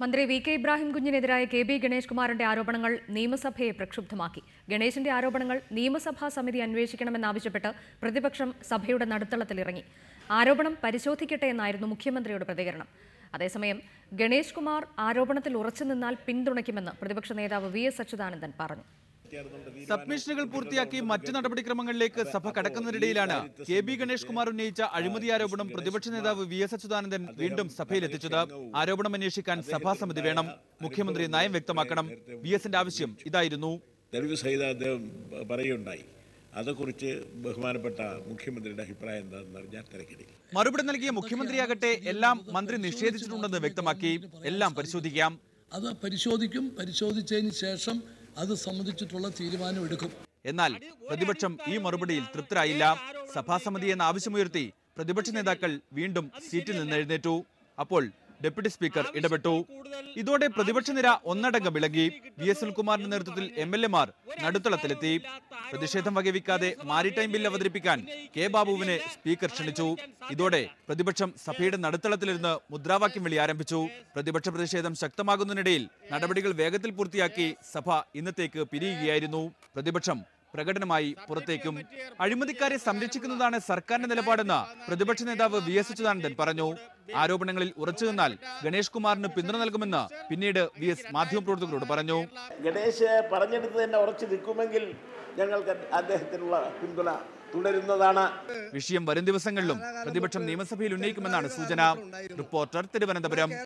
മന്ത്രി V K Ibrahim കുഞ്ഞിനെതിരായ K B Ganesh കുമാറിന്റെ ആരോപണങ്ങൾ നിയമസഭയെ പ്രക്ഷുബ്ധമാക്കി. ഗണേശിന്റെ ആരോപണങ്ങൾ നിയമസഭാ സമിതി അന്വേഷിക്കണമെന്നാവശ്യപ്പെട്ട് പ്രതിപക്ഷം സഭയുടെ നടുത്തളത്തിലിറങ്ങി. ആരോപണം പരിശോധിക്കട്ടെ എന്നായിരുന്നു മുഖ്യമന്ത്രിയുടെ പ്രതികരണം. അതേസമയം ഗണേഷ് കുമാർ ആരോപണത്തിൽ ഉറച്ചുനിന്നാൽ പിന്തുണയ്ക്കുമെന്ന് പ്രതിപക്ഷ നേതാവ് വി എസ് അച്യുതാനന്ദൻ പറഞ്ഞു. സബ്മിഷനുകൾ പൂർത്തിയാക്കി മറ്റു നടപടിക്രമങ്ങളിലേക്ക് സഭ കടക്കുന്നതിനിടയിലാണ് കെ ബി ഗണേഷ് കുമാർ ഉന്നയിച്ച അഴിമതി ആരോപണം പ്രതിപക്ഷ നേതാവ് വി എസ് അച്യുതാനന്ദൻ വീണ്ടും സഭയിലെത്തിച്ചത്. ആരോപണം അന്വേഷിക്കാൻ സഭാസമിതി വേണം, മുഖ്യമന്ത്രി നയം വ്യക്തമാക്കണം. വി എസിന്റെ ആവശ്യം ഇതായിരുന്നു. തെളിവ് സഹിതം അദ്ദേഹം പറയുകയുണ്ടായി. അതേക്കുറിച്ച് ബഹുമാനപ്പെട്ട മുഖ്യമന്ത്രിയുടെ അഭിപ്രായം എന്താണെന്ന് അറിഞ്ഞാൽ തിരക്കിടില്ല. മറുപടി നൽകിയ മുഖ്യമന്ത്രിയാകട്ടെ എല്ലാം മന്ത്രി നിഷേധിച്ചിട്ടുണ്ടെന്ന് വ്യക്തമാക്കി. എല്ലാം പരിശോധിക്കാം. അത് പരിശോധിച്ചതിന് ശേഷം അത് സംബന്ധിച്ചിട്ടുള്ള തീരുമാനം എടുക്കും. എന്നാൽ പ്രതിപക്ഷം ഈ മറുപടിയിൽ തൃപ്തരായില്ല. സഭാസമിതി എന്ന ആവശ്യമുയർത്തി പ്രതിപക്ഷ നേതാക്കൾ വീണ്ടും സീറ്റിൽ നിന്ന് എഴുന്നേറ്റു. അപ്പോൾ ഡെപ്യൂട്ടി സ്പീക്കർ ഇടപെട്ടു. ഇതോടെ പ്രതിപക്ഷ നിര ഒന്നടങ്കം വിളങ്ങി. വി എസ് സുനിൽകുമാറിന്റെ നേതൃത്വത്തിൽ MLA മാർ നടുത്തളത്തിലെത്തി. പ്രതിഷേധം വകവയ്ക്കാതെ മാരിടൈം ബിൽ അവതരിപ്പിക്കാൻ കെ ബാബുവിനെ സ്പീക്കർ ക്ഷണിച്ചു. ഇതോടെ പ്രതിപക്ഷം സഭയുടെ നടുത്തളത്തിലിരുന്ന് മുദ്രാവാക്യം വിളി ആരംഭിച്ചു. പ്രതിപക്ഷ പ്രതിഷേധം ശക്തമാകുന്നതിനിടയിൽ നടപടികൾ വേഗത്തിൽ പൂർത്തിയാക്കി സഭ ഇന്നത്തേക്ക് പിരിയുകയായിരുന്നു. പ്രതിപക്ഷം പ്രകടനമായി പുറത്തേക്കും. അഴിമതിക്കാരെ സംരക്ഷിക്കുന്നതാണ് സർക്കാരിന്റെ നിലപാടെന്ന് പ്രതിപക്ഷ നേതാവ് വി എസ് അച്യുതാനന്ദൻ പറഞ്ഞു. ആരോപണങ്ങളിൽ ഉറച്ചുനിന്നാൽ ഗണേഷ് കുമാറിന് പിന്തുണ നൽകുമെന്ന് പിന്നീട് വി എസ് മാധ്യമപ്രവർത്തകരോട് പറഞ്ഞു. ഗണേശ് പറഞ്ഞെടുത്ത് തന്നെ ഉറച്ചു നിൽക്കുമെങ്കിൽ ഞങ്ങൾക്ക് അദ്ദേഹത്തിനുള്ള പിന്തുണ തുടരുന്നതാണ്. വിഷയം വരും ദിവസങ്ങളിലും പ്രതിപക്ഷം നിയമസഭയിൽ ഉന്നയിക്കുമെന്നാണ് സൂചന. റിപ്പോർട്ടർ, തിരുവനന്തപുരം.